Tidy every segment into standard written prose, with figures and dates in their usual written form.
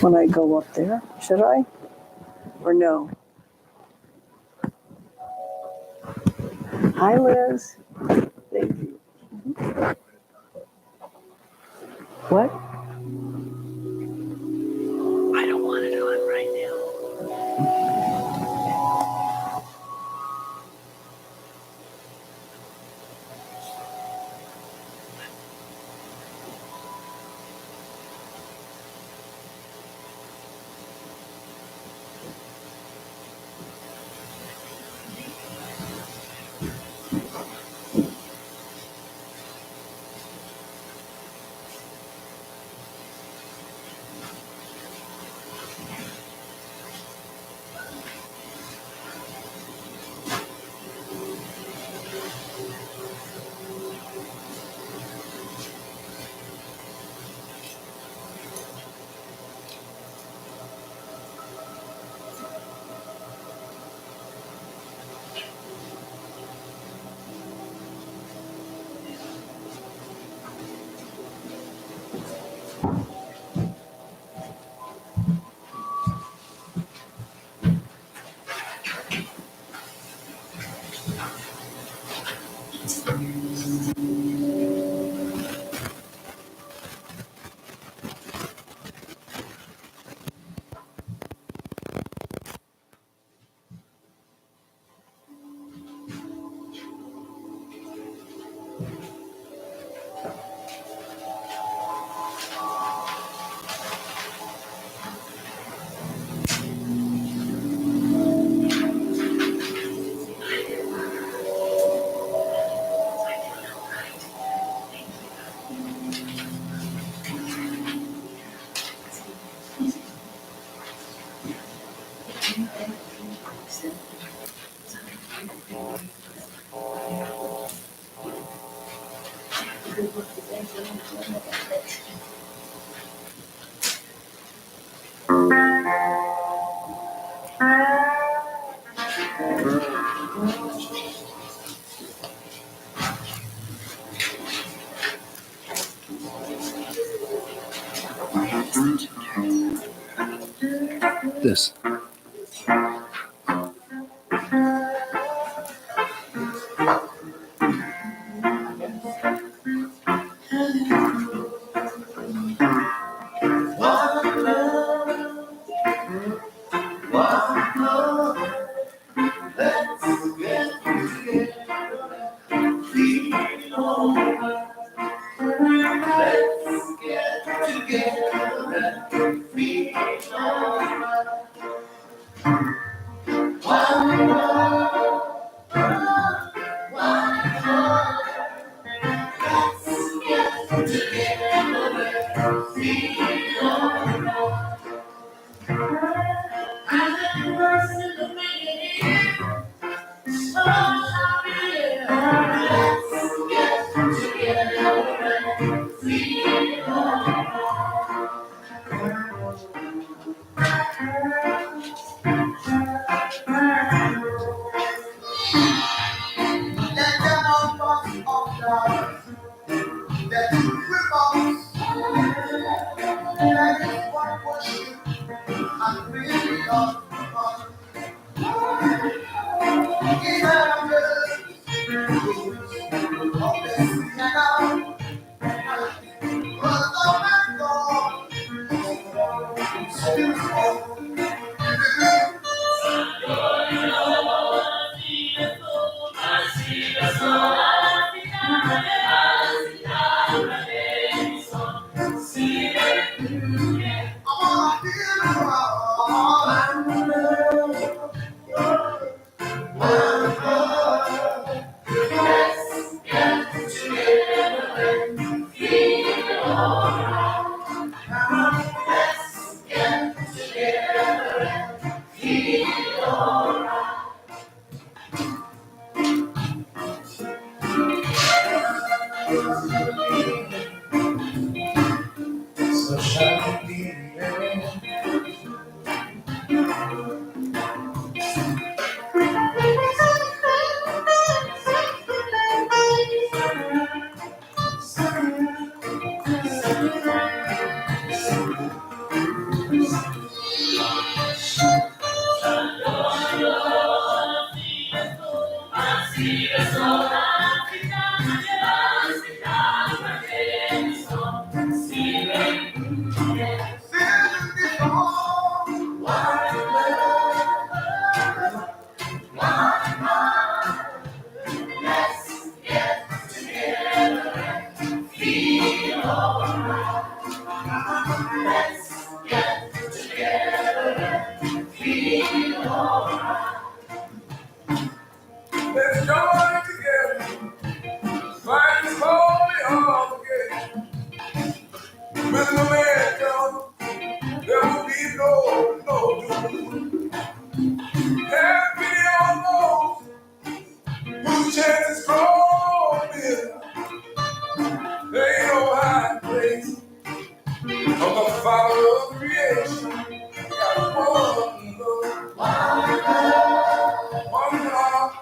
When I go up there, should I? Or no? Hi, Liz. Thank you. What? I don't want it on right now. This. Let's join together. Find this holy obligation. When the man comes, there will be no doom. Have pity on those whose chances grow dim. There ain't no high place of the Father of creation. Got one love, one heart.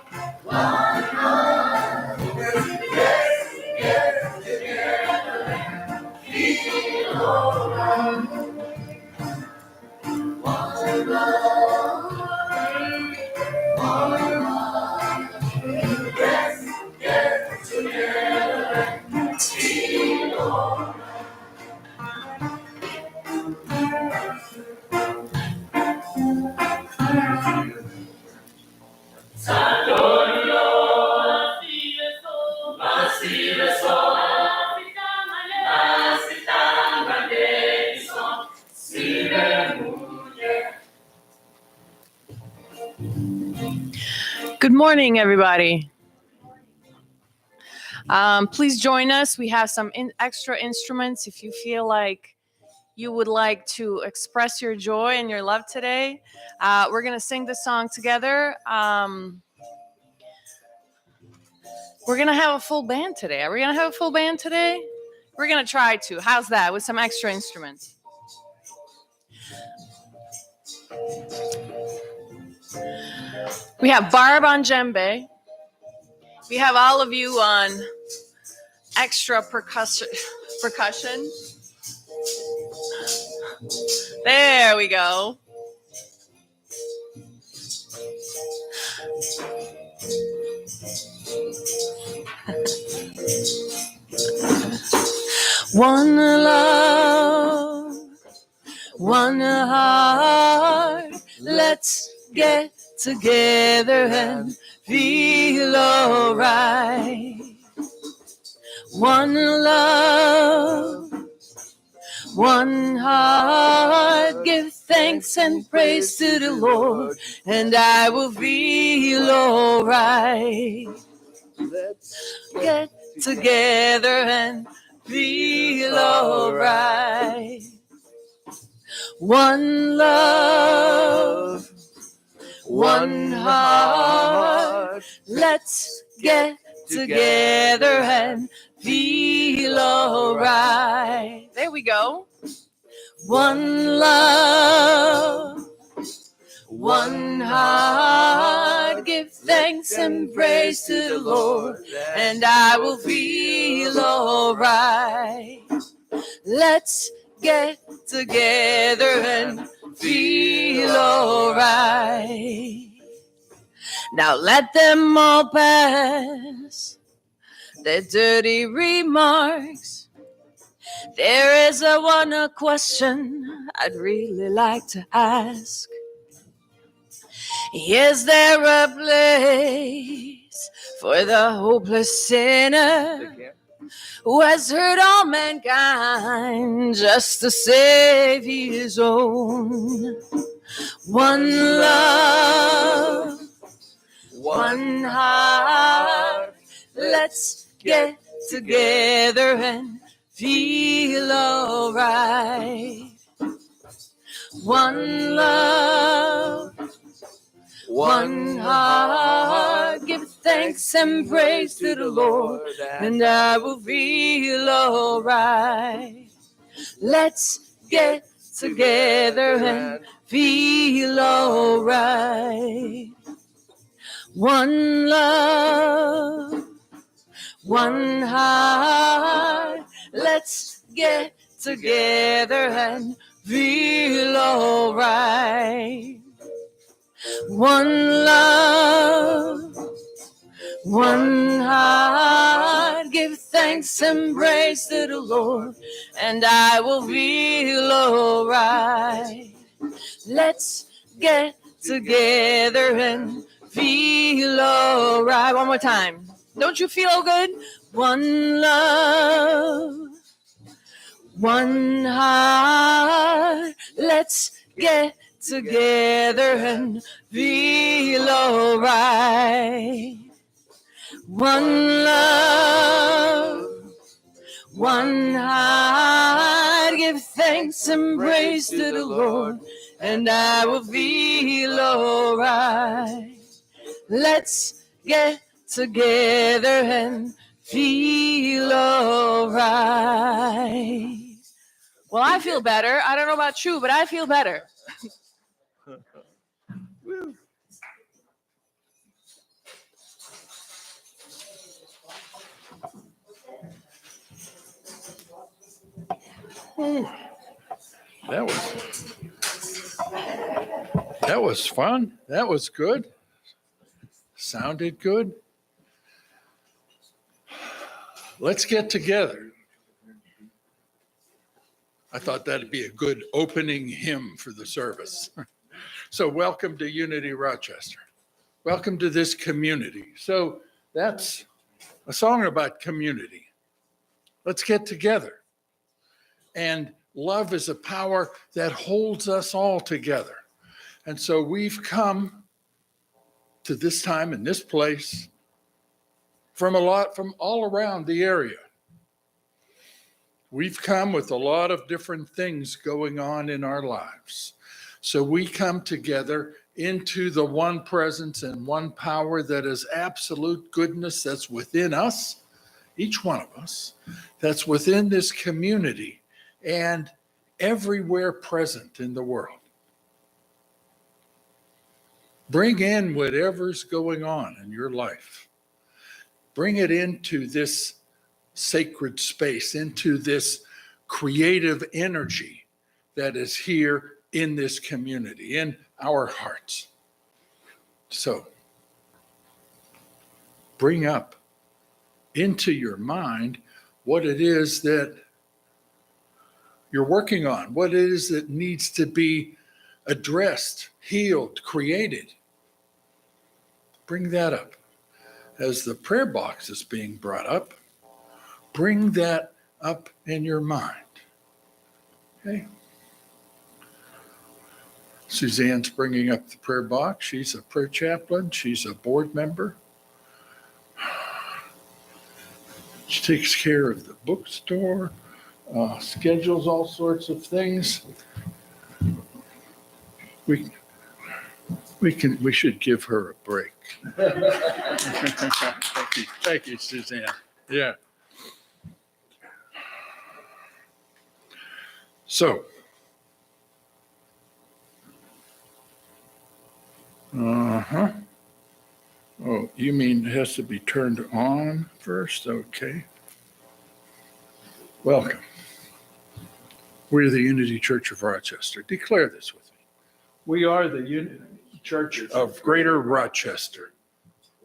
Good morning, everybody. Please join us. We have some extra instruments if you feel like you would like to express your joy and your love today. We're going to sing this song together. We're going to have a full band today. Are we going to have a full band today? We're going to try to. How's that? With some extra instruments. We have Barb on djembe. We have all of you on extra percussion. There we go. One love, one heart, let's get together and feel alright. One love, one heart, give thanks and praise to the Lord, and I will feel alright. Let's get together and feel alright. One love, one heart, let's get together and feel alright. There we go. One love, one heart, give thanks and praise to the Lord, and I will feel alright. Let's get together and feel Now let them all pass their dirty remarks. There is a question I'd really like to ask. Is there a place for the hopeless sinner who has hurt all mankind just to save his own? One love, one heart, let's get together and feel alright. One love, one heart, give thanks and praise to the Lord, and I will feel alright. Let's get together and feel alright. One love, one heart, let's get together and feel alright. One love, one heart, give thanks and praise to the Lord, and I will feel alright. Let's get together and feel alright. One more time. Don't you feel good? One love, one heart, let's get together and feel alright. One love, one heart, give thanks and praise to the Lord, and I will feel alright. Let's get together and feel alright. Well, I feel better. I don't know about you, but I feel better. That was fun. That was good. Sounded good. Let's get together. I thought that'd be a good opening hymn for the service. So welcome to Unity Rochester. Welcome to this community. So that's a song about community. Let's get together. And love is a power that holds us all together. And so we've come to this time in this place from all around the area. We've come with a lot of different things going on in our lives. So we come together into the one presence and one power that is absolute goodness that's within us, each one of us, that's within this community and everywhere present in the world. Bring in whatever's going on in your life. Bring it into this sacred space, into this creative energy that is here in this community, in our hearts. So, bring up into your mind what it is that you're working on, what it is that needs to be addressed, healed, created. Bring that up. As the prayer box is being brought up, bring that up in your mind. Okay? Suzanne's bringing up the prayer box. She's a prayer chaplain. She's a board member. She takes care of the bookstore, schedules all sorts of things. We should give her a break. Thank you, Suzanne. Yeah. So, Oh, you mean it has to be turned on first? Okay. Welcome. We're the Unity Church of Rochester. Declare this with me. We are the Unity Church of Greater Rochester.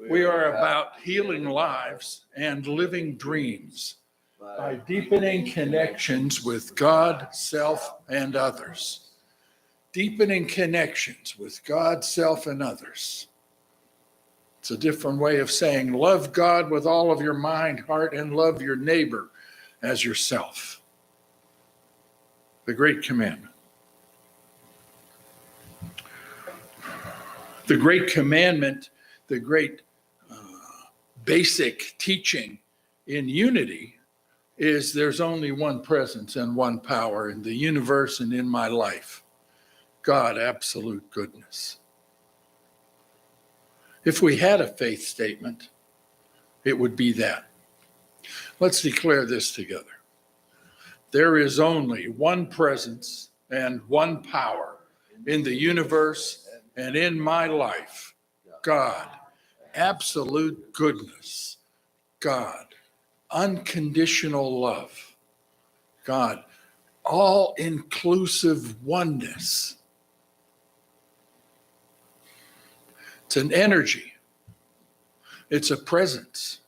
We are about healing lives and living dreams by deepening connections with God, self, and others. Deepening connections with God, self, and others. It's a different way of saying love God with all of your mind, heart, and love your neighbor as yourself. The great commandment. The great commandment, the great basic teaching in unity is there's only one presence and one power in the universe and in my life. God, absolute goodness. If we had a faith statement, it would be that. Let's declare this together. There is only one presence and one power in the universe and in my life. God, absolute goodness. God, unconditional love. God, all-inclusive oneness. It's an energy. It's a presence.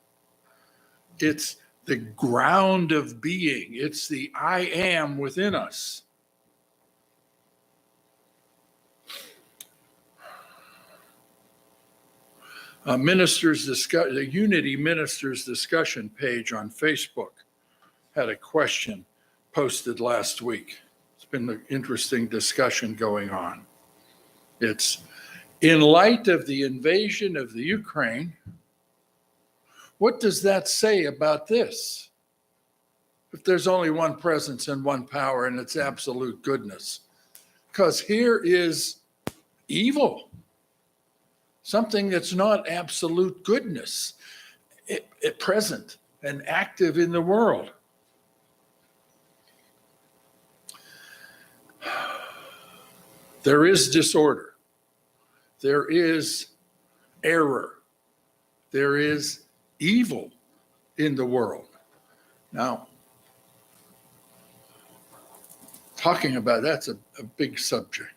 It's the ground of being. It's the I am within us. The Unity Ministers discussion page on Facebook had a question posted last week. It's been an interesting discussion going on. It's, in light of the invasion of the Ukraine, what does that say about this? If there's only one presence and one power and it's absolute goodness. Because here is evil. Something that's not absolute goodness, present and active in the world. There is disorder. There is error. There is evil in the world. Now, talking about that's a big subject.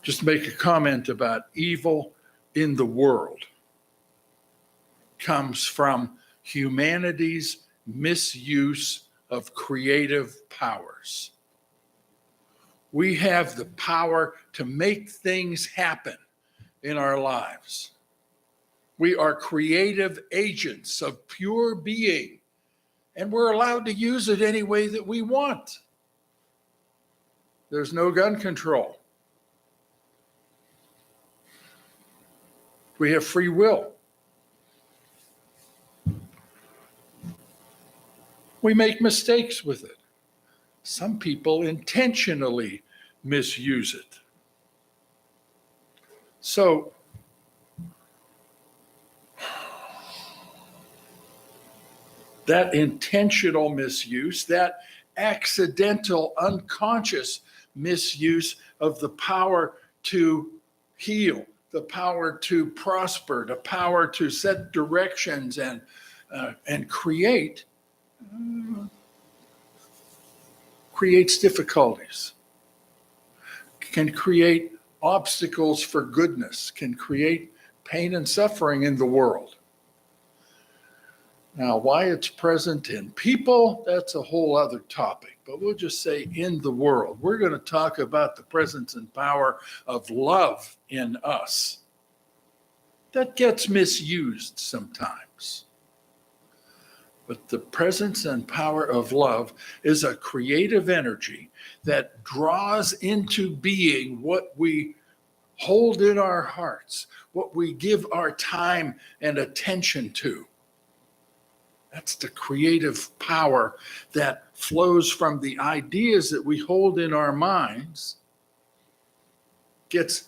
Just make a comment about evil in the world comes from humanity's misuse of creative powers. We have the power to make things happen in our lives. We are creative agents of pure being, and we're allowed to use it any way that we want. There's no gun control. We have free will. We make mistakes with it. Some people intentionally misuse it. So, that intentional misuse, that accidental, unconscious misuse of the power to heal, the power to prosper, the power to set directions and creates difficulties, can create obstacles for goodness, can create pain and suffering in the world. Now, why it's present in people, that's a whole other topic, but we'll just say in the world. We're going to talk about the presence and power of love in us. That gets misused sometimes. But the presence and power of love is a creative energy that draws into being what we hold in our hearts, what we give our time and attention to. That's the creative power that flows from the ideas that we hold in our minds, gets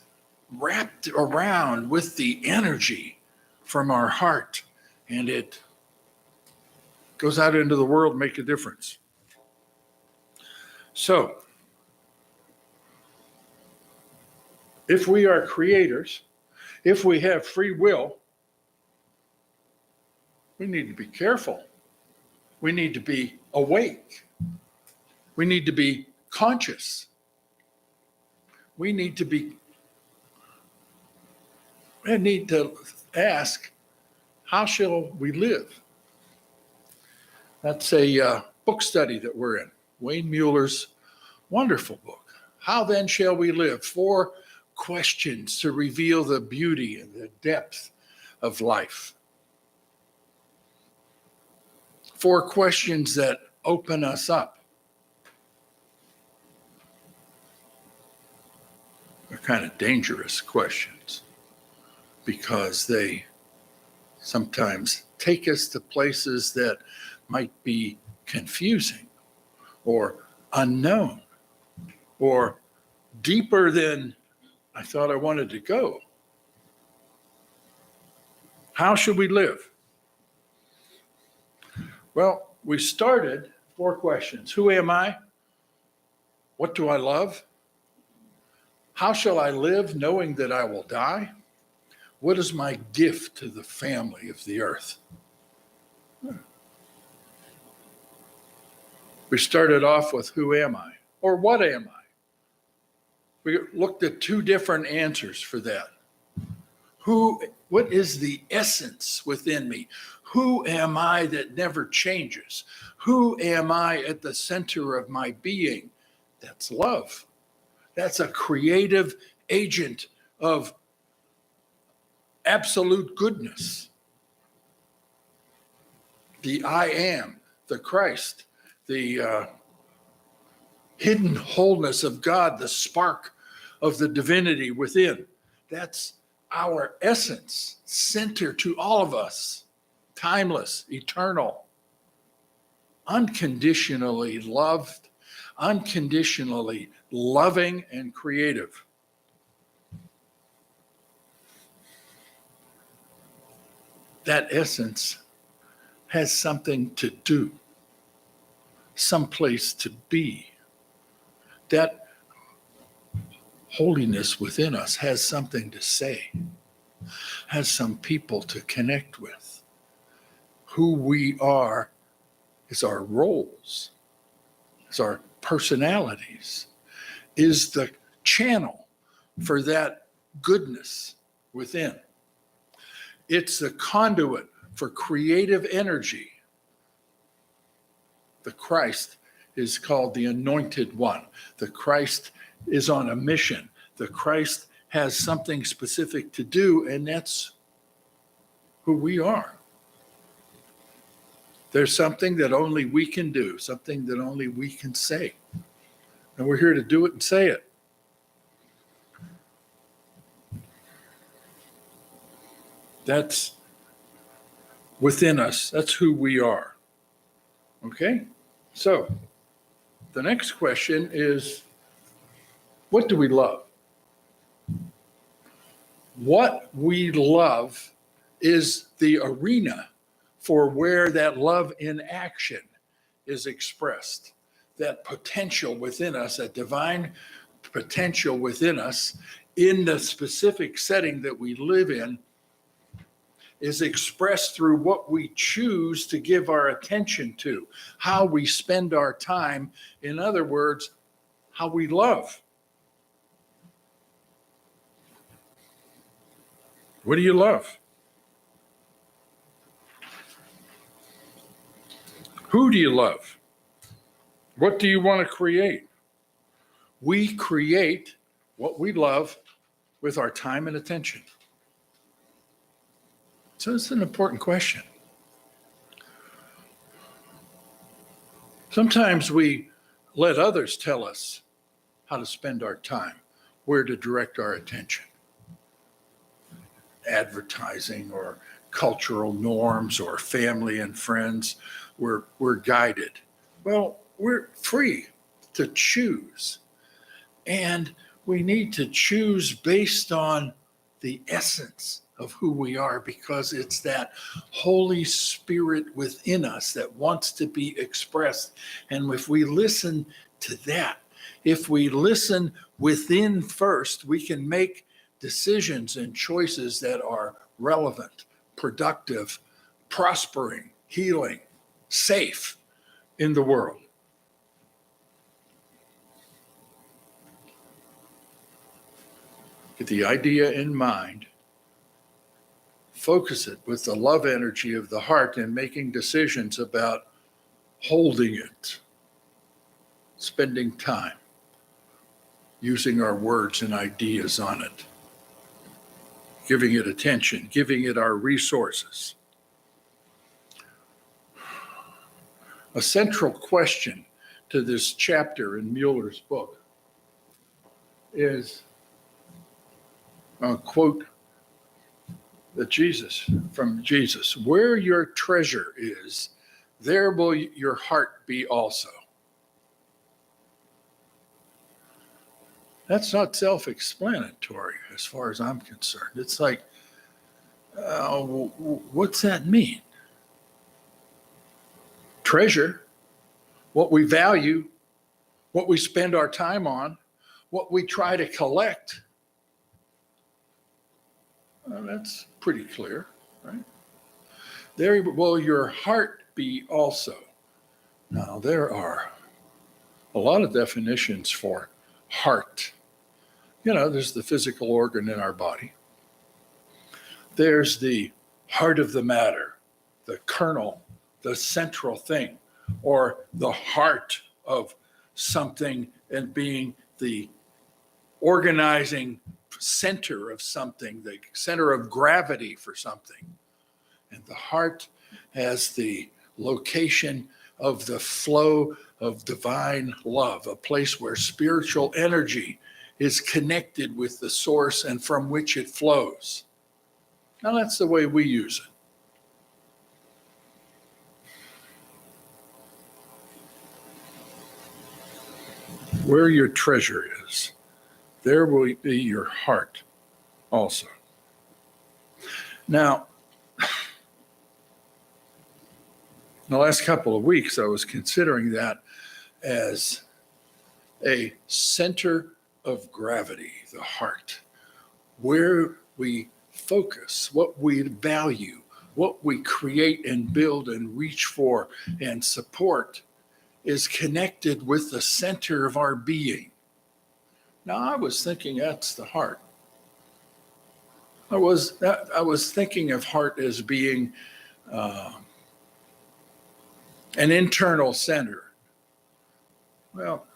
wrapped around with the energy from our heart, and it goes out into the world and make a difference. So, if we are creators, if we have free will, we need to be careful. We need to be awake. We need to be conscious. We need to be I need to ask, how shall we live? That's a book study that we're in. Wayne Mueller's wonderful book. How then shall we live? 4 questions to reveal the beauty and the depth of life. 4 questions that open us up. They're kind of dangerous questions because they sometimes take us to places that might be confusing or unknown or deeper than I thought I wanted to go. How should we live? Well, we started 4 questions. Who am I? What do I love? How shall I live knowing that I will die? What is my gift to the family of the earth? We started off with who am I? Or what am I? We looked at 2 different answers for that. What is the essence within me? Who am I that never changes? Who am I at the center of my being? That's love. That's a creative agent of absolute goodness. The I am, the Christ, the hidden wholeness of God, the spark of the divinity within. That's our essence, center to all of us, timeless, eternal, unconditionally loved, unconditionally loving and creative. That essence has something to do, someplace to be. That holiness within us has something to say, has some people to connect with. Who we are is our roles, is our personalities, is the channel for that goodness within. It's the conduit for creative energy. The Christ is called the Anointed One. The Christ is on a mission. The Christ has something specific to do, and that's who we are. There's something that only we can do, something that only we can say. And we're here to do it and say it. That's within us. That's who we are. Okay? So, the next question is, what do we love? What we love is the arena for where that love in action is expressed. That potential within us, that divine potential within us in the specific setting that we live in is expressed through what we choose to give our attention to, how we spend our time. In other words, how we love. What do you love? Who do you love? What do you want to create? We create what we love with our time and attention. So it's an important question. Sometimes we let others tell us how to spend our time, where to direct our attention. Advertising or cultural norms or family and friends, we're guided. Well, we're free to choose. And we need to choose based on the essence of who we are, because it's that Holy Spirit within us that wants to be expressed. And if we listen to that, if we listen within first, we can make decisions and choices that are relevant, productive, prospering, healing, safe in the world. Get the idea in mind focus it with the love energy of the heart and making decisions about holding it, spending time, using our words and ideas on it, giving it attention, giving it our resources. A central question to this chapter in Mueller's book is a quote from Jesus, "Where your treasure is, there will your heart be also." That's not self-explanatory as far as I'm concerned. It's like, what's that mean? Treasure, what we value, what we spend our time on, what we try to collect. Well, that's pretty clear, right? There will your heart be also. Now, there are a lot of definitions for heart. There's the physical organ in our body. There's the heart of the matter, the kernel, the central thing, or the heart of something and being the organizing center of something, the center of gravity for something. And the heart has the location of the flow of divine love, a place where spiritual energy is connected with the source and from which it flows. Now, that's the way we use it. Where your treasure is, there will be your heart also. Now, in the last couple of weeks, I was considering that as a center of gravity, the heart, where we focus, what we value, what we create and build and reach for and support is connected with the center of our being. Now, I was thinking that's the heart. I was thinking of heart as being an internal center. Well,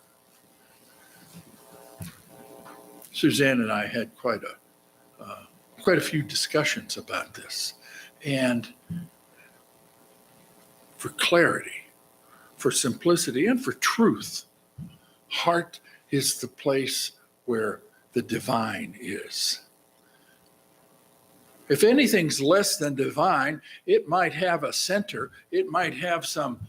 Suzanne and I had quite a few discussions about this, and for clarity, for simplicity, and for truth, heart is the place where the divine is. If anything's less than divine, it might have a center, it might have some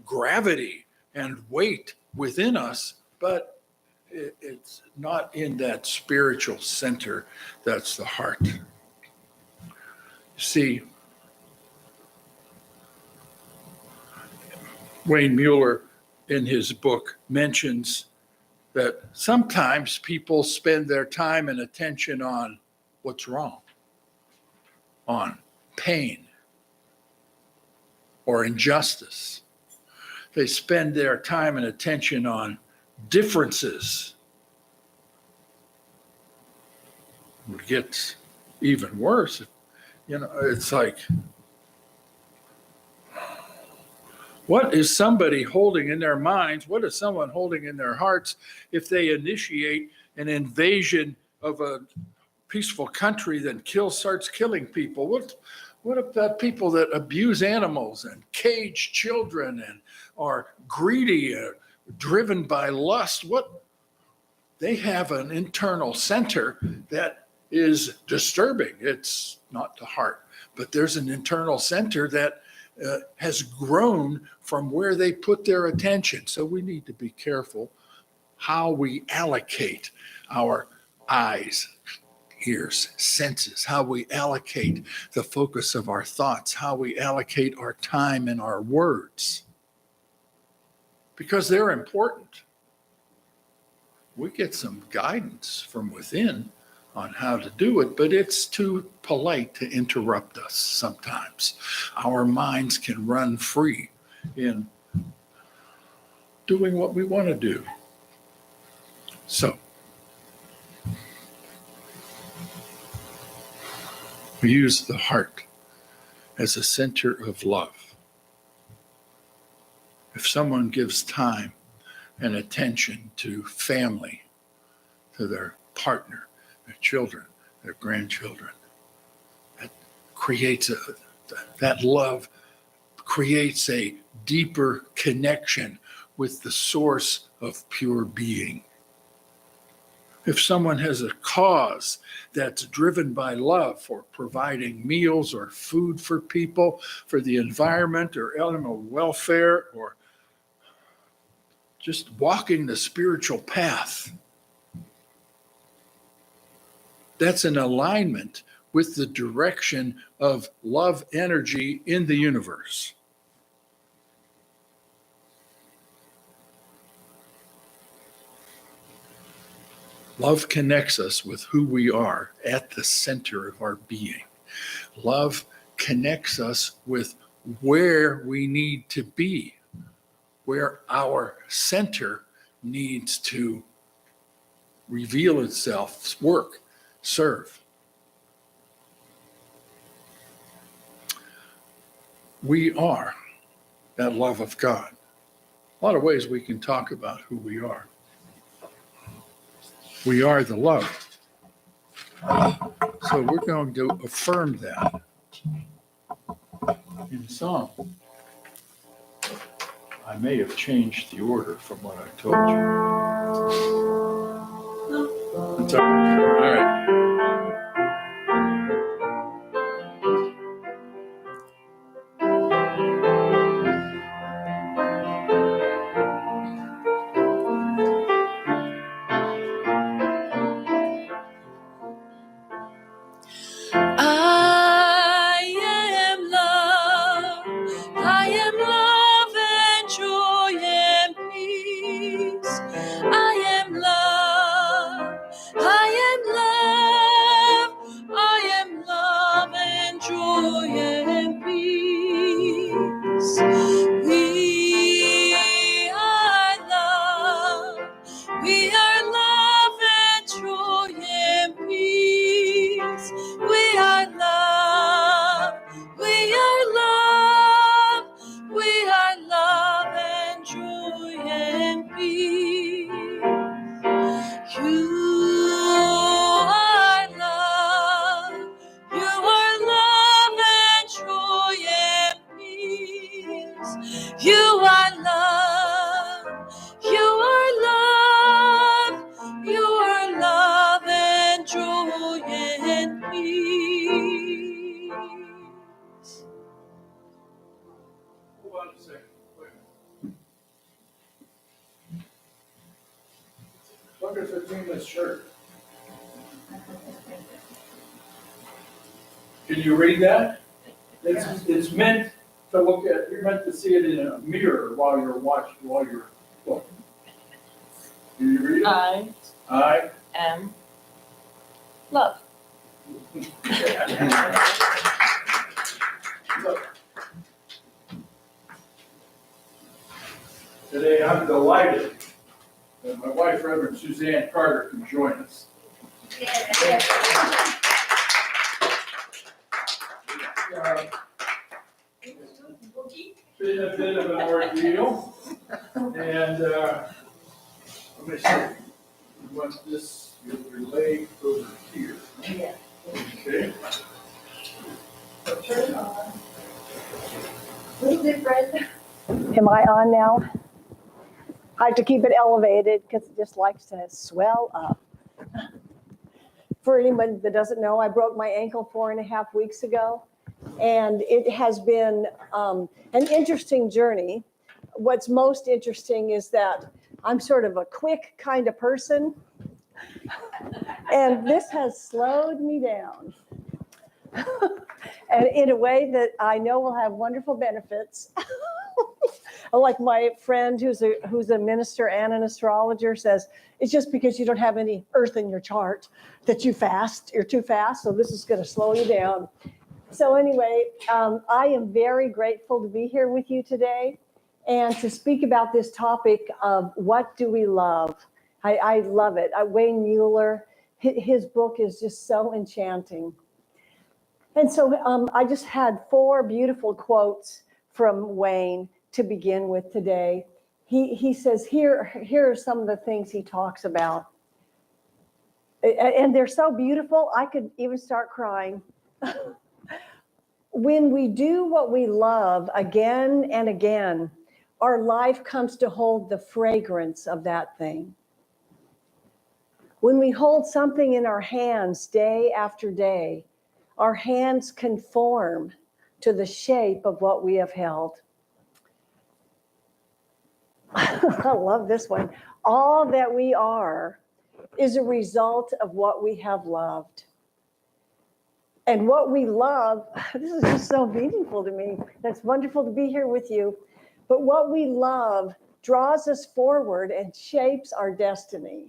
gravity and weight within us, but it's not in that spiritual center that's the heart. See, Wayne Mueller in his book mentions that sometimes people spend their time and attention on what's wrong, on pain or injustice. They spend their time and attention on differences. It gets even worse. It's like, what is somebody holding in their minds? What is someone holding in their hearts if they initiate an invasion of a peaceful country that starts killing people? What about people that abuse animals and cage children and are greedy, driven by lust? They have an internal center that is disturbing. It's not the heart, but there's an internal center that has grown from where they put their attention. So we need to be careful how we allocate our eyes, ears, senses, how we allocate the focus of our thoughts, how we allocate our time and our words, because they're important. We get some guidance from within on how to do it, but it's too polite to interrupt us sometimes. Our minds can run free in doing what we want to do. So, We use the heart as a center of love. If someone gives time and attention to family, to their partner, their children, their grandchildren, that love creates a deeper connection with the source of pure being. If someone has a cause that's driven by love for providing meals or food for people, for the environment or animal welfare, or just walking the spiritual path, that's in alignment with the direction of love energy in the universe. Love connects us with who we are at the center of our being. Love connects us with where we need to be, where our center needs to reveal itself, work, serve. We are that love of God. A lot of ways we can talk about who we are. We are the love. So we're going to affirm that in song. I may have changed the order from what I told you. It's all right. I am love. I am love and joy and peace. I am love. I am love. I am love and joy and peace. We are love. We are love and joy and peace. We are love. We are love. We are love and joy and peace. You are love. You are love and joy and peace. You are love. You are love. You are love and joy and peace. Hold on a second. Wait a minute. Look at the seamless shirt. Can you read that? It's meant to look at, you're meant to see it in a mirror while you're looking. Can you read it? I am love. Look. Today I'm delighted that my wife, Reverend Suzanne Carter, can join us. Been a bit of an ordeal, and let me see. You want this, your leg over here. Yeah. Okay. Turn it on. Little different. Am I on now? I have to keep it elevated because it just likes to swell up. For anyone that doesn't know, I broke my ankle 4.5 weeks ago, and it has been an interesting journey. What's most interesting is that I'm sort of a quick kind of person, and this has slowed me down. And in a way that I know will have wonderful benefits. Like my friend who's a minister and an astrologer says, it's just because you don't have any earth in your chart that you're too fast, so this is going to slow you down. So anyway, I am very grateful to be here with you today and to speak about this topic of what do we love. I love it. Wayne Mueller, his book is just so enchanting. And so I just had 4 beautiful quotes from Wayne to begin with today. He says, here are some of the things he talks about. And they're so beautiful, I could even start crying. When we do what we love again and again, our life comes to hold the fragrance of that thing. When we hold something in our hands day after day, our hands conform to the shape of what we have held. I love this one. All that we are is a result of what we have loved. And what we love, this is just so meaningful to me. It's wonderful to be here with you. But what we love draws us forward and shapes our destiny.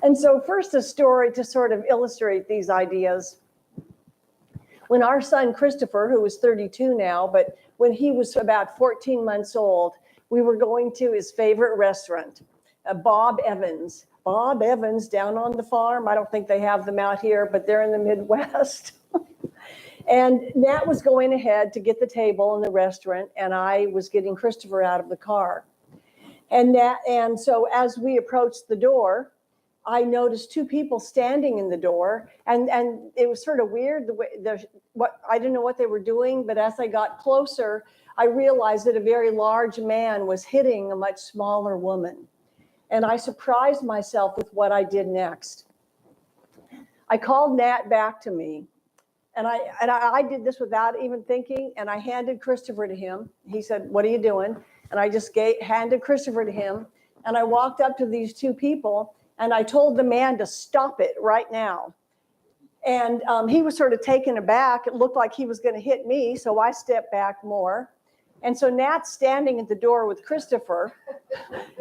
And so first, a story to sort of illustrate these ideas. When our son Christopher, who is 32 now, but when he was about 14 months old, we were going to his favorite restaurant, Bob Evans. Bob Evans down on the farm. I don't think they have them out here, but they're in the Midwest. And Nat was going ahead to get the table in the restaurant, and I was getting Christopher out of the car. And so as we approached the door, I noticed 2 people standing in the door, and it was sort of weird the way I didn't know what they were doing, but as I got closer, I realized that a very large man was hitting a much smaller woman. And I surprised myself with what I did next. I called Nat back to me, and I did this without even thinking, and I handed Christopher to him. He said, "What are you doing?" And I just handed Christopher to him, and I walked up to these 2 people, and I told the man to stop it right now. And he was sort of taken aback. It looked like he was going to hit me, so I stepped back more. And so Nat's standing at the door with Christopher,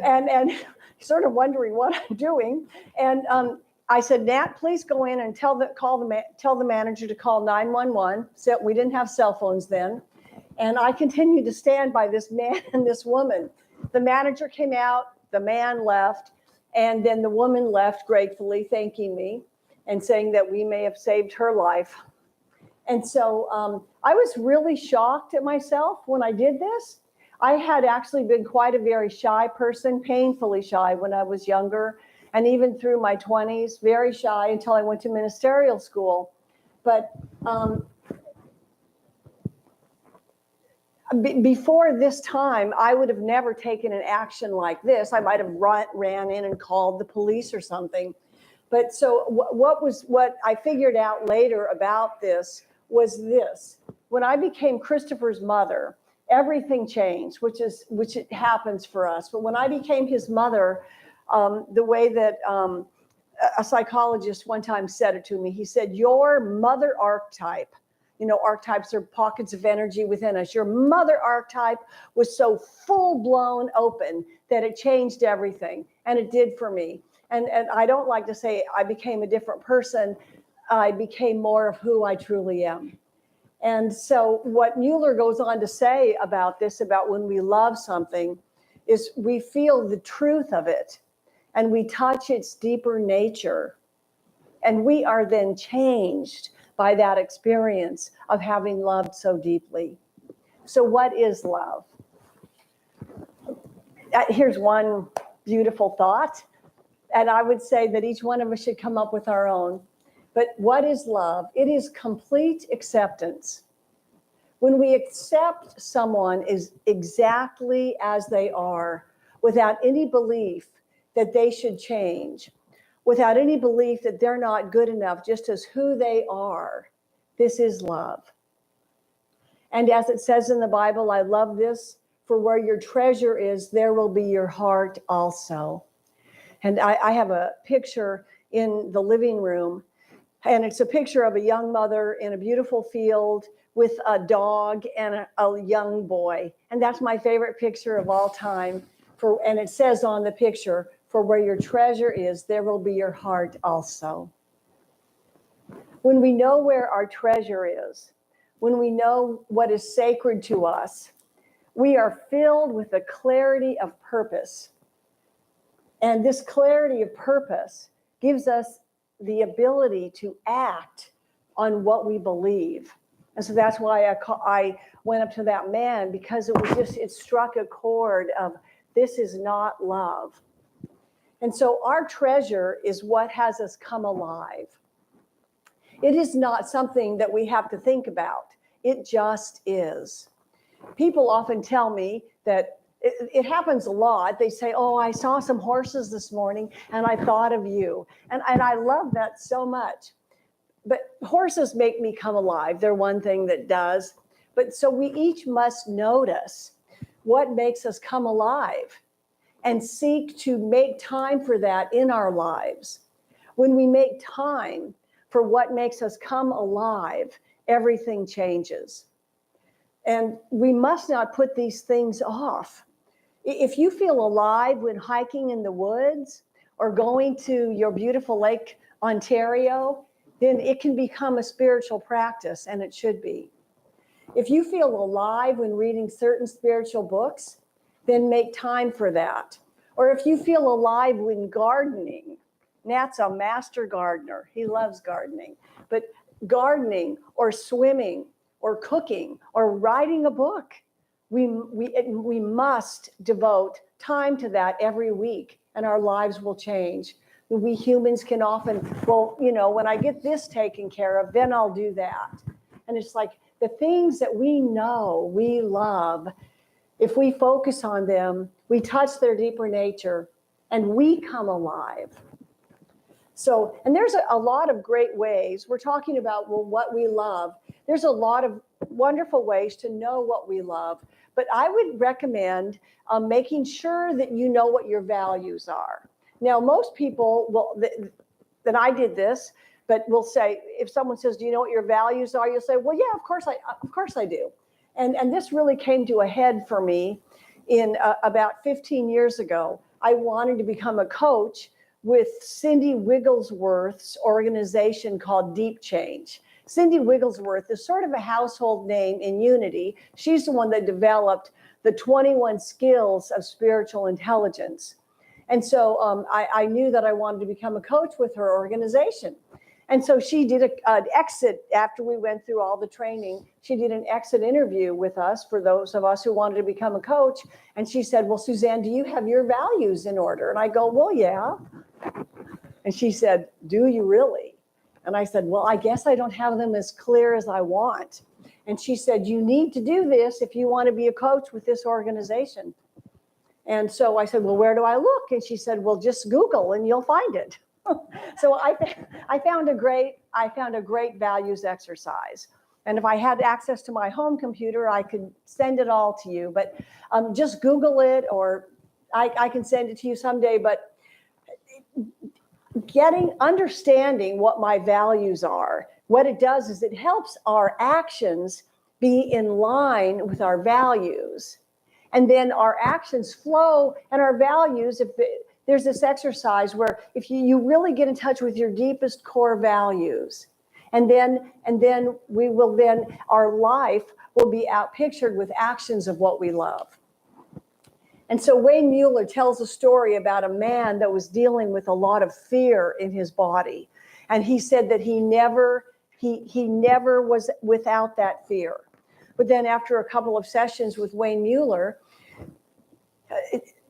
and sort of wondering what I'm doing. And I said, "Nat, please go in and tell the manager to call 911." So we didn't have cell phones then. And I continued to stand by this man and this woman. The manager came out, the man left, and then the woman left gratefully, thanking me and saying that we may have saved her life. And so I was really shocked at myself when I did this. I had actually been quite a very shy person, painfully shy when I was younger, and even through my 20s, very shy until I went to ministerial school. But before this time, I would have never taken an action like this. I might have ran in and called the police or something. But so what I figured out later about this was this. When I became Christopher's mother, everything changed, which it happens for us. But when I became his mother, the way that a psychologist one time said it to me, he said, "Your mother archetype," archetypes are pockets of energy within us. "Your mother archetype was so full-blown open that it changed everything." And it did for me. And I don't like to say I became a different person. I became more of who I truly am. And so what Mueller goes on to say about this, about when we love something, is we feel the truth of it and we touch its deeper nature. And we are then changed by that experience of having loved so deeply. So what is love? Here's one beautiful thought. And I would say that each one of us should come up with our own. But what is love? It is complete acceptance. When we accept someone is exactly as they are, without any belief that they should change, without any belief that they're not good enough just as who they are, this is love. And as it says in the Bible, I love this, for where your treasure is, there will be your heart also. And I have a picture in the living room, and it's a picture of a young mother in a beautiful field with a dog and a young boy. And that's my favorite picture of all time. And it says on the picture, for where your treasure is, there will be your heart also. When we know where our treasure is, when we know what is sacred to us, we are filled with a clarity of purpose. And this clarity of purpose gives us the ability to act on what we believe. And so that's why I went up to that man, because it struck a chord of, this is not love. And so our treasure is what has us come alive. It is not something that we have to think about. It just is. People often tell me that it happens a lot. They say, oh, I saw some horses this morning and I thought of you. And I love that so much. But horses make me come alive. They're one thing that does. But so we each must notice what makes us come alive and seek to make time for that in our lives. When we make time for what makes us come alive, everything changes. And we must not put these things off. If you feel alive when hiking in the woods or going to your beautiful Lake Ontario, then it can become a spiritual practice, and it should be. If you feel alive when reading certain spiritual books, then make time for that. Or if you feel alive when gardening, Nat's a master gardener. He loves gardening. But gardening or swimming or cooking or writing a book, we must devote time to that every week, and our lives will change. We humans can often, well, when I get this taken care of, then I'll do that. And it's like the things that we know we love, if we focus on them, we touch their deeper nature and we come alive. So, and there's a lot of great ways. We're talking about, well, what we love. There's a lot of wonderful ways to know what we love. But I would recommend making sure that you know what your values are. Now, most people will, then I did this, but will say, if someone says, do you know what your values are? You'll say, well, yeah, of course I do. And this really came to a head for me in about 15 years ago. I wanted to become a coach with Cindy Wigglesworth's organization called Deep Change. Cindy Wigglesworth is sort of a household name in Unity. She's the one that developed the 21 skills of spiritual intelligence. And so I knew that I wanted to become a coach with her organization. And so she did an exit after we went through all the training. She did an exit interview with us for those of us who wanted to become a coach. And she said, well, Suzanne, do you have your values in order? And I go, well, yeah. And she said, do you really? And I said, well, I guess I don't have them as clear as I want. And she said, you need to do this if you want to be a coach with this organization. And so I said, well, where do I look? And she said, well, just Google and you'll find it. So I found a great values exercise. And if I had access to my home computer, I could send it all to you. But just Google it, or I can send it to you someday. But understanding what my values are, what it does is it helps our actions be in line with our values. And then our actions flow, and our values, there's this exercise where if you really get in touch with your deepest core values, and then our life will be outpictured with actions of what we love. And so Wayne Mueller tells a story about a man that was dealing with a lot of fear in his body. And he said that he never was without that fear. But then after a couple of sessions with Wayne Mueller,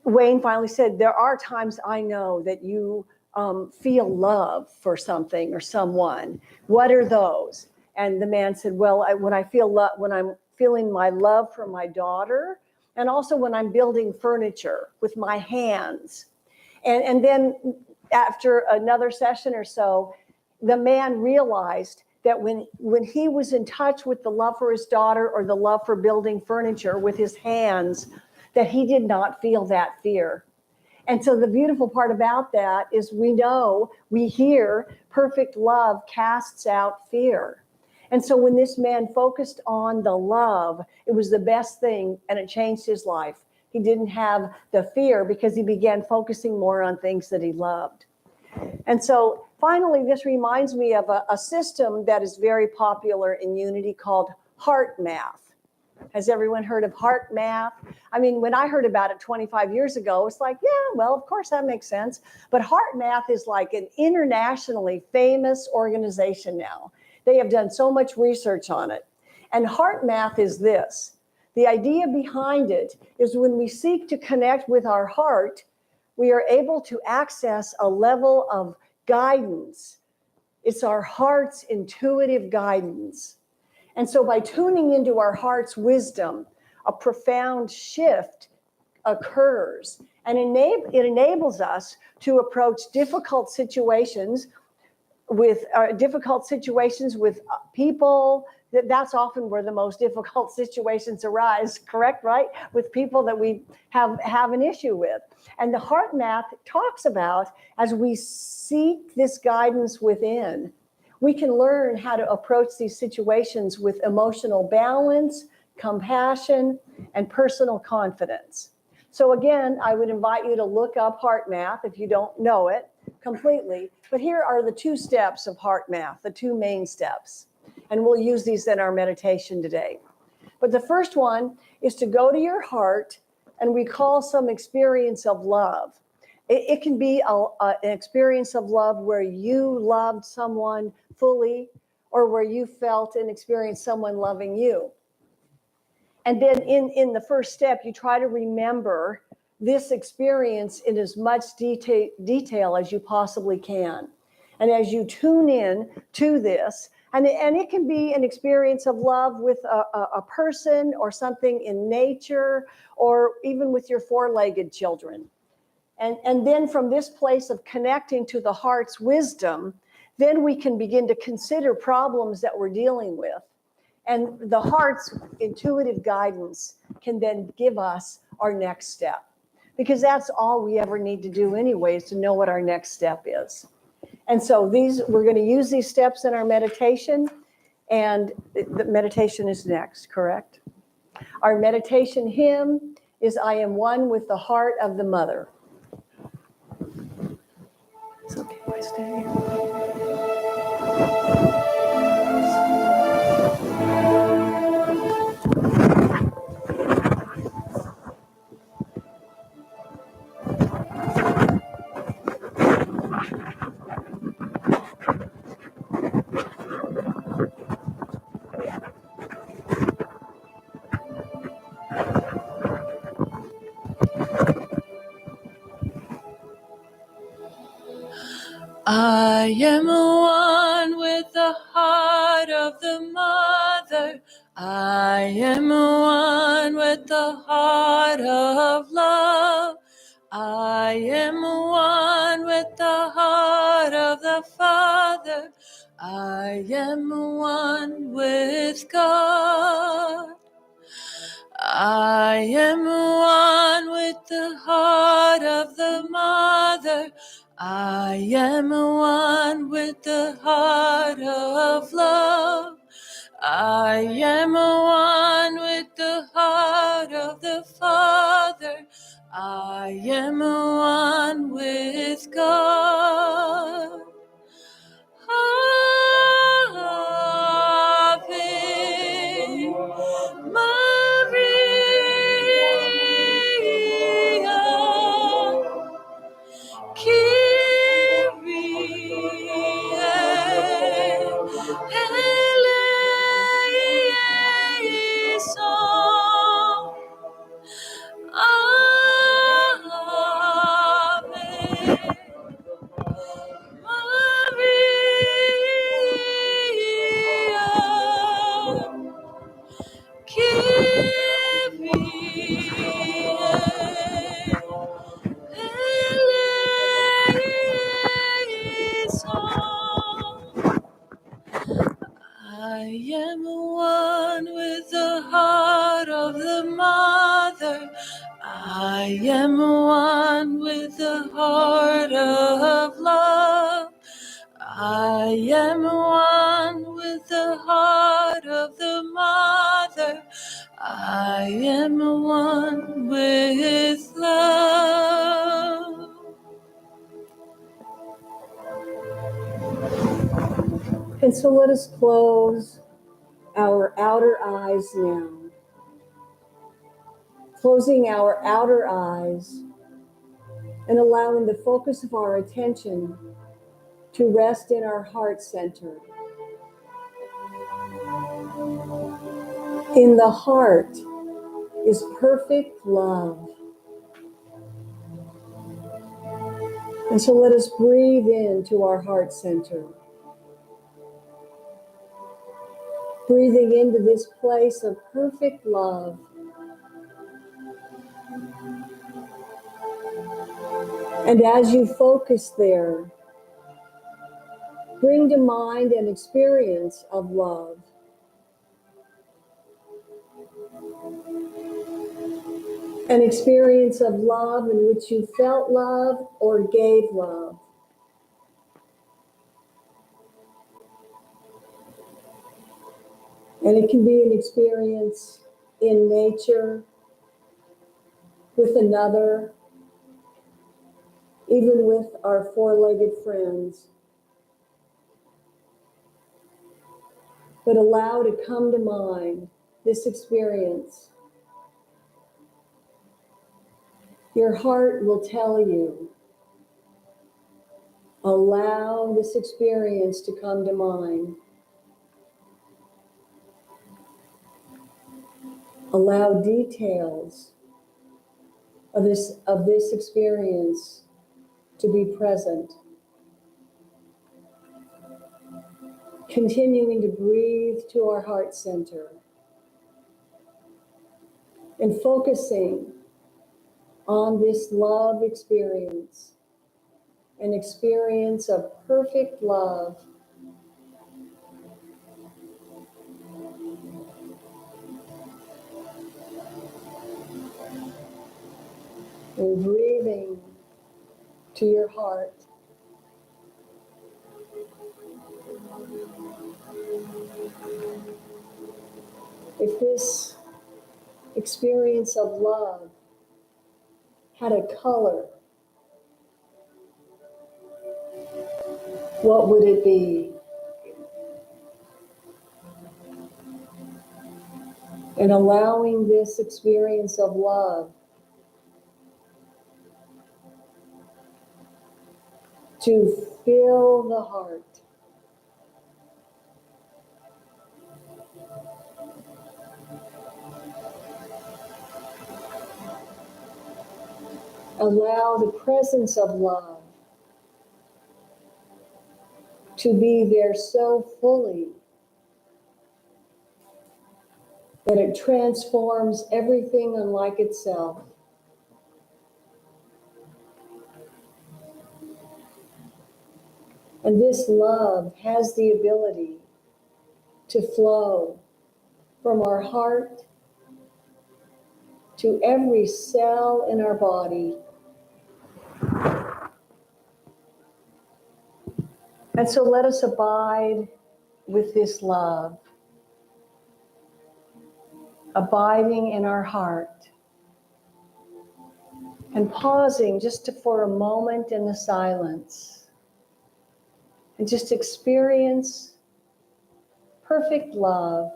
Wayne finally said, there are times I know that you feel love for something or someone. What are those? And the man said, well, when I'm feeling my love for my daughter, and also when I'm building furniture with my hands. And then after another session or so, the man realized that when he was in touch with the love for his daughter or the love for building furniture with his hands, that he did not feel that fear. And so the beautiful part about that is we hear perfect love casts out fear. And so when this man focused on the love, it was the best thing, and it changed his life. He didn't have the fear because he began focusing more on things that he loved. And so finally, this reminds me of a system that is very popular in Unity called heart math. Has everyone heard of heart math? I mean, when I heard about it 25 years ago, it's like, yeah, well, of course that makes sense. But heart math is like an internationally famous organization now. They have done so much research on it. And heart math is this. The idea behind it is when we seek to connect with our heart, we are able to access a level of guidance. It's our heart's intuitive guidance. And so by tuning into our heart's wisdom, a profound shift occurs. And it enables us to approach difficult situations with people. That's often where the most difficult situations arise, correct, right? With people that we have an issue with. And the heart math talks about, as we seek this guidance within, we can learn how to approach these situations with emotional balance, compassion, and personal confidence. So again, I would invite you to look up heart math if you don't know it completely. But here are the 2 steps of heart math, the 2 main steps. And we'll use these in our meditation today. But the first one is to go to your heart and recall some experience of love. It can be an experience of love where you loved someone fully, or where you felt and experienced someone loving you. And then in the first step, you try to remember this experience in as much detail as you possibly can. And as you tune in to this, and it can be an experience of love with a person or something in nature, or even with your 4-legged children. And then from this place of connecting to the heart's wisdom, then we can begin to consider problems that we're dealing with. And the heart's intuitive guidance can then give us our next step. Because that's all we ever need to do anyway, is to know what our next step is. And so we're going to use these steps in our meditation, and the meditation is next, correct? Our meditation hymn is I Am One with the Heart of the Mother. It's okay if I stay here. I am one with the heart of the mother. I am one with the heart of love. I am one with the heart of the Father. I am one with God. I am one with the heart of the mother. I am one with the heart of love. I am one with the heart of the Father. I am one with God. Ave Maria, Kyrie eleison. Ave Maria, Kyrie eleison. I am one with the heart of the mother. I am one with the heart of love. I am one with the heart of the mother. I am one with love. And so let us close our outer eyes now. Closing our outer eyes and allowing the focus of our attention to rest in our heart center. In the heart is perfect love. And so let us breathe into our heart center. Breathing into this place of perfect love. And as you focus there, bring to mind an experience of love. An experience of love in which you felt love or gave love. And it can be an experience in nature, with another, even with our four-legged friends. But allow to come to mind this experience. Your heart will tell you, allow this experience to come to mind. Allow details of this experience to be present. Continuing to breathe to our heart center and focusing on this love experience, an experience of perfect love. And breathing to your heart. If this experience of love had a color, what would it be? And allowing this experience of love to fill the heart. Allow the presence of love to be there so fully that it transforms everything unlike itself. And this love has the ability to flow from our heart to every cell in our body. And so let us abide with this love, abiding in our heart, and pausing just for a moment in the silence, and just experience perfect love.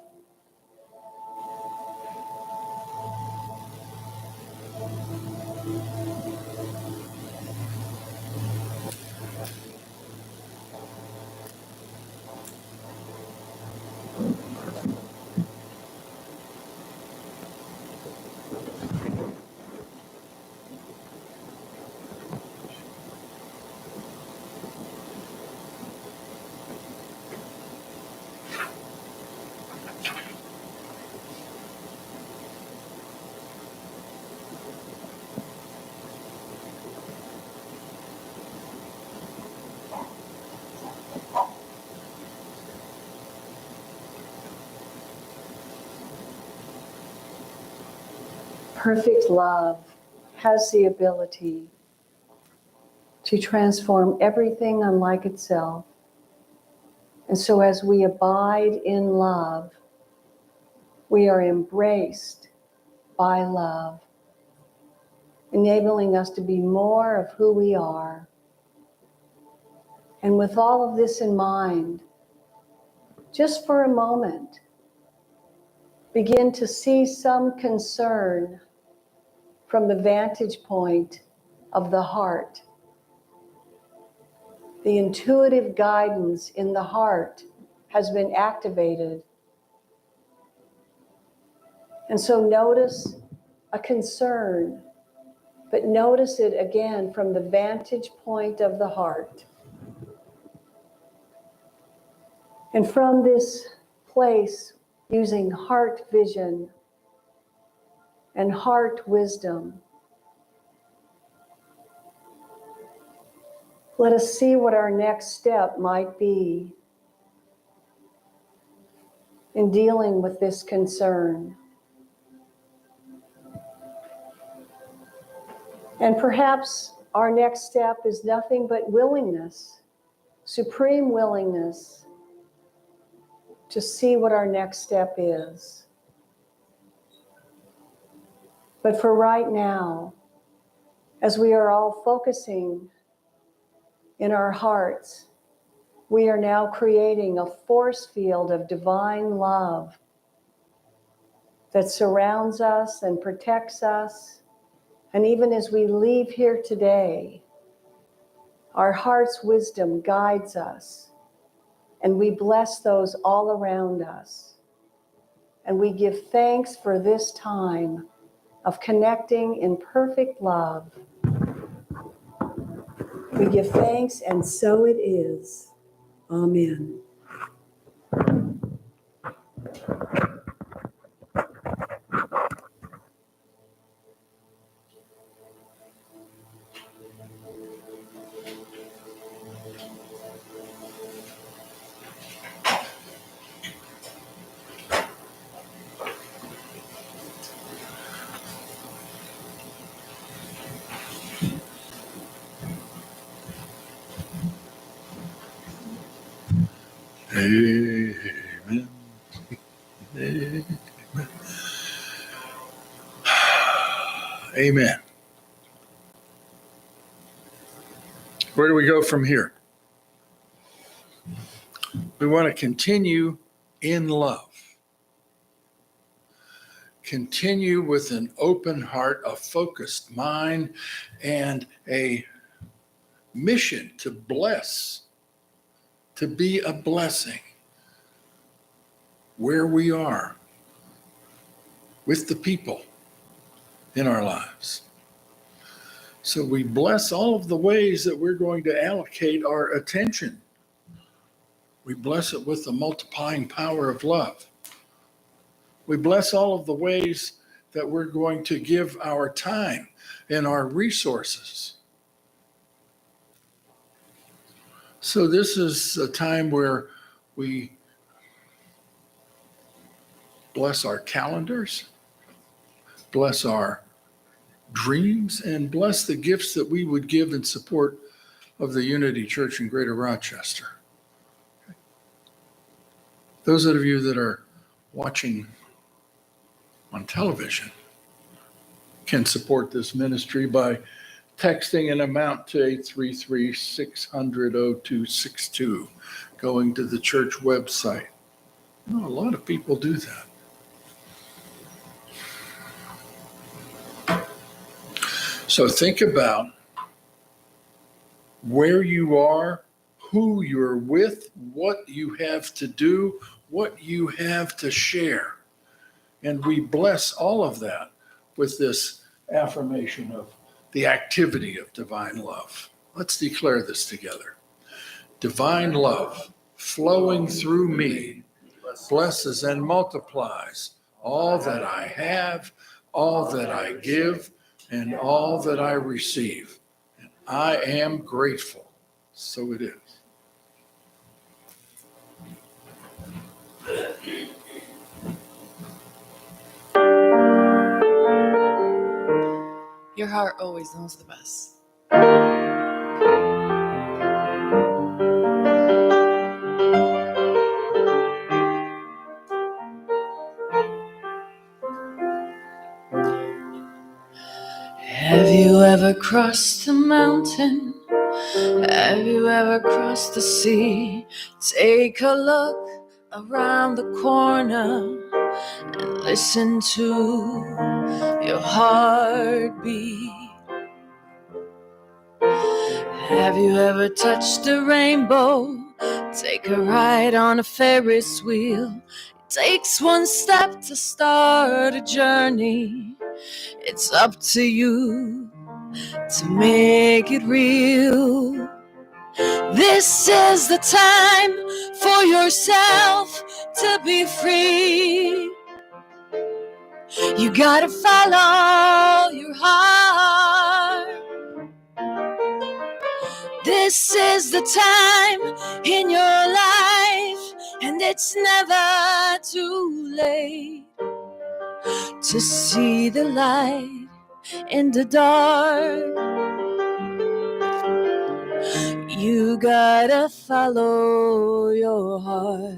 Perfect love has the ability to transform everything unlike itself. And so as we abide in love, we are embraced by love, enabling us to be more of who we are. And with all of this in mind, just for a moment, begin to see some concern from the vantage point of the heart. The intuitive guidance in the heart has been activated. And so notice a concern, but notice it again from the vantage point of the heart. And from this place, using heart vision and heart wisdom, let us see what our next step might be in dealing with this concern. And perhaps our next step is nothing but willingness, supreme willingness to see what our next step is. But for right now, as we are all focusing in our hearts, we are now creating a force field of divine love that surrounds us and protects us. And even as we leave here today, our heart's wisdom guides us, and we bless those all around us. And we give thanks for this time of connecting in perfect love. We give thanks, and so it is. Amen. Amen. Amen. Amen. Where do we go from here? We want to continue in love. Continue with an open heart, a focused mind, and a mission to bless, to be a blessing where we are with the people in our lives. So we bless all of the ways that we're going to allocate our attention. We bless it with the multiplying power of love. We bless all of the ways that we're going to give our time and our resources. So this is a time where we bless our calendars, bless our dreams, and bless the gifts that we would give in support of the Unity Church in Greater Rochester. Those of you that are watching on television can support this ministry by texting an amount to 833-600-0262, going to the church website. You know, a lot of people do that. So think about where you are, who you're with, what you have to do, what you have to share. And we bless all of that with this affirmation of the activity of divine love. Let's declare this together. Divine love flowing through me blesses and multiplies all that I have, all that I give, and all that I receive. And I am grateful. So it is. Your heart always knows the best. Have you ever crossed a mountain? Have you ever crossed the sea? Take a look around the corner and listen to your heartbeat. Have you ever touched a rainbow? Take a ride on a Ferris wheel. Takes one step to start a journey. It's up to you to make it real. This is the time for yourself to be free. You gotta follow your heart. This is the time in your life, and it's never too late to see the light in the dark. You gotta follow your heart.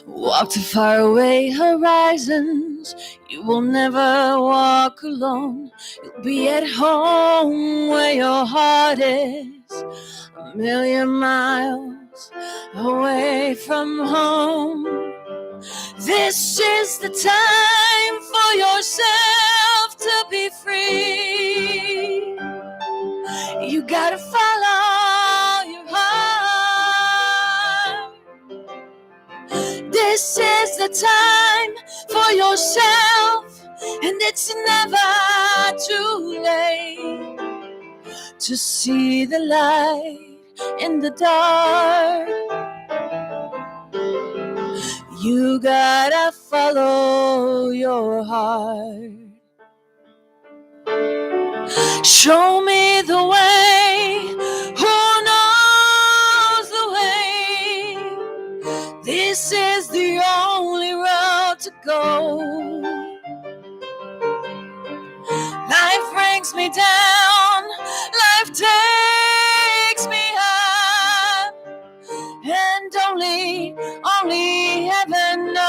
Walk to faraway horizons. You will never walk alone. You'll be at home where your heart is. A million miles away from home. This is the time for yourself to be free. You gotta follow your heart. This is the time for yourself, and it's never too late to see the light in the dark. You gotta follow your heart. Show me the way, who knows the way? This is the only road to go. Life brings me down, life takes me up, and only heaven knows.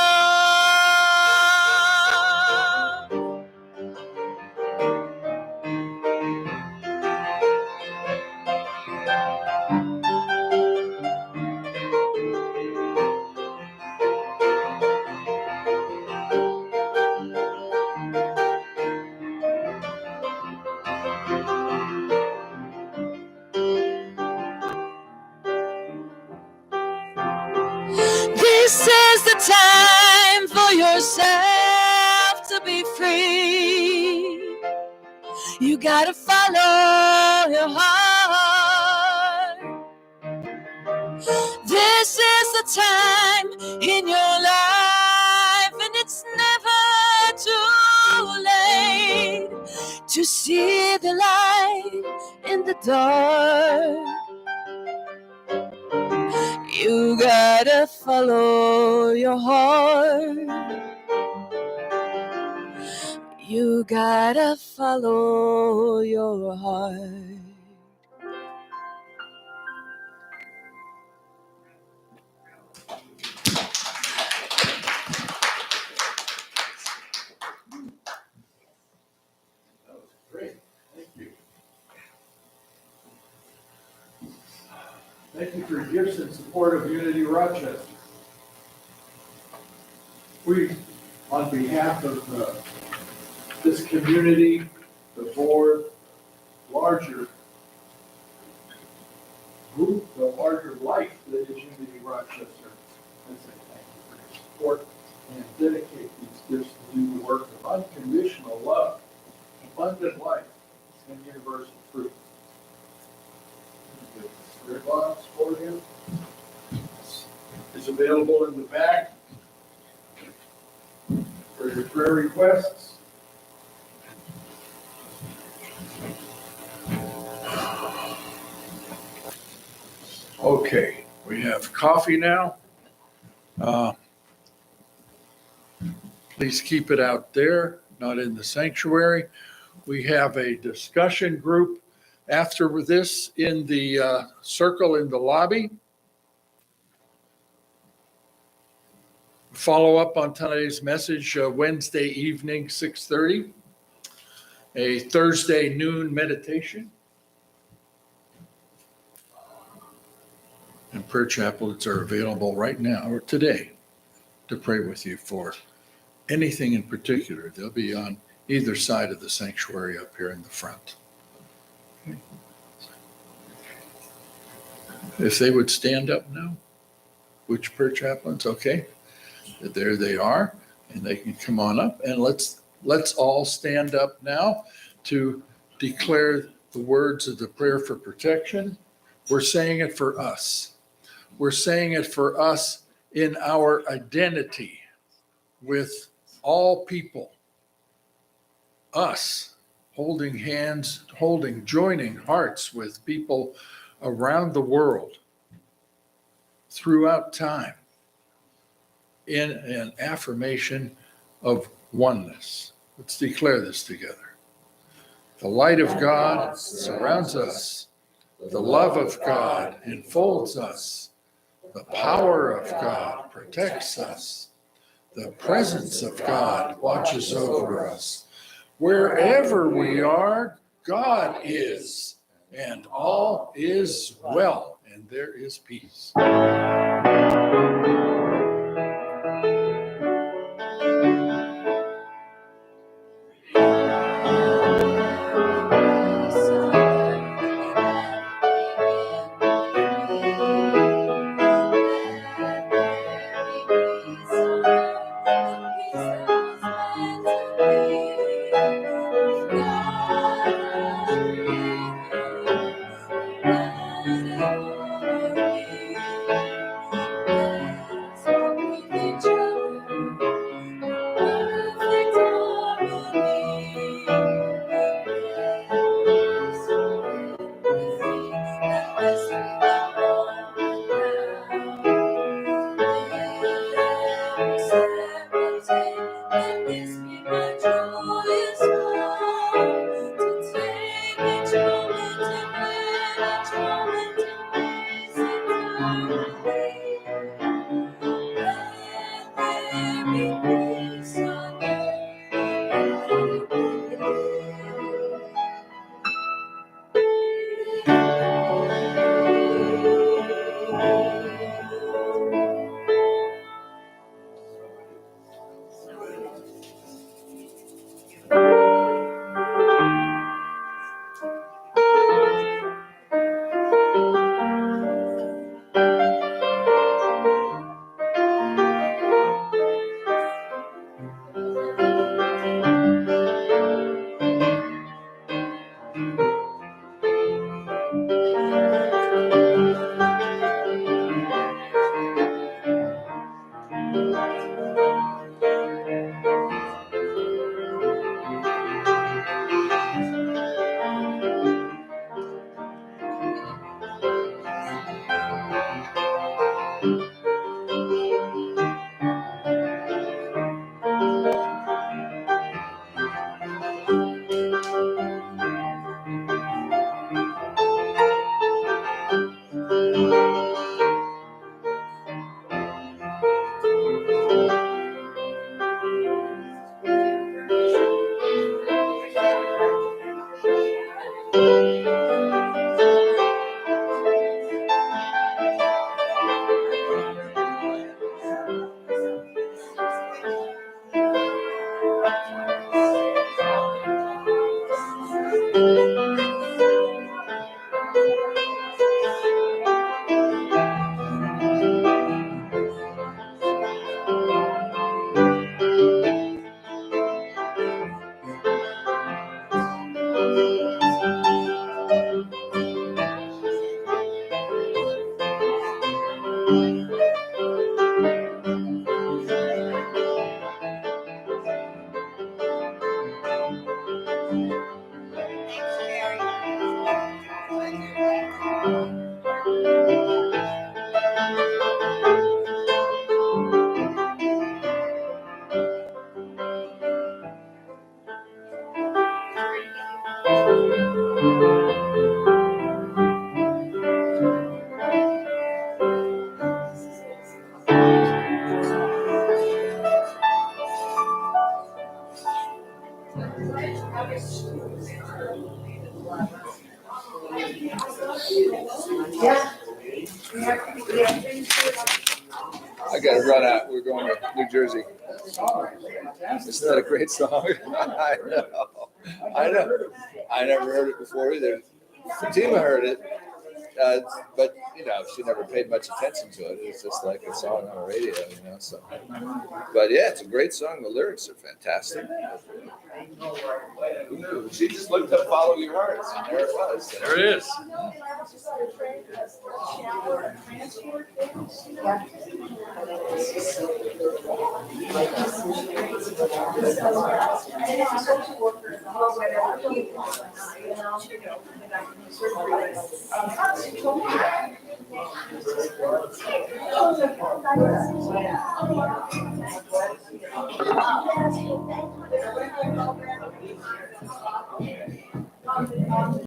This is the time for yourself to be free. You gotta follow your heart. This is the time in your life, and it's never too late to see the light in the dark. You gotta follow your heart. You gotta follow your heart. That was great. Thank you. Thank you for your gifts in support of Unity Rochester. We, on behalf of this community, the board, larger group, the larger life that is Unity Rochester, I say thank you for your support and dedicate these gifts to do the work of unconditional love, abundant life, and universal truth. The spirit box for you is available in the back for your prayer requests. Okay, we have coffee now. Please keep it out there, not in the sanctuary. We have a discussion group after this in the circle in the lobby. Follow up on today's message Wednesday evening, 6:30. A Thursday noon meditation. And prayer chaplets are available right now or today. to pray with you for anything in particular. They'll be on either side of the sanctuary up here in the front. Okay. If they would stand up now, which prayer chaplains? Okay, there they are, and they can come on up, and let's all stand up now to declare the words of the prayer for protection. We're saying it for us. We're saying it for us in our identity with all people. Us holding hands, joining hearts with people around the world throughout time in an affirmation of oneness. Let's declare this together. The light of God surrounds us. The love of God enfolds us. The power of God protects us. The presence of God watches over us. Wherever we are, God is, and all is well, and there is peace. I got to run out. We're going to New Jersey. Isn't that a great song? I know. I know. I never heard it before either. Fatima heard it, but you know, she never paid much attention to it. It's just like a song on the radio, you know. So, but yeah, it's a great song. The lyrics are fantastic. She just looked up "Follow Your Heart," and there it was. There it is.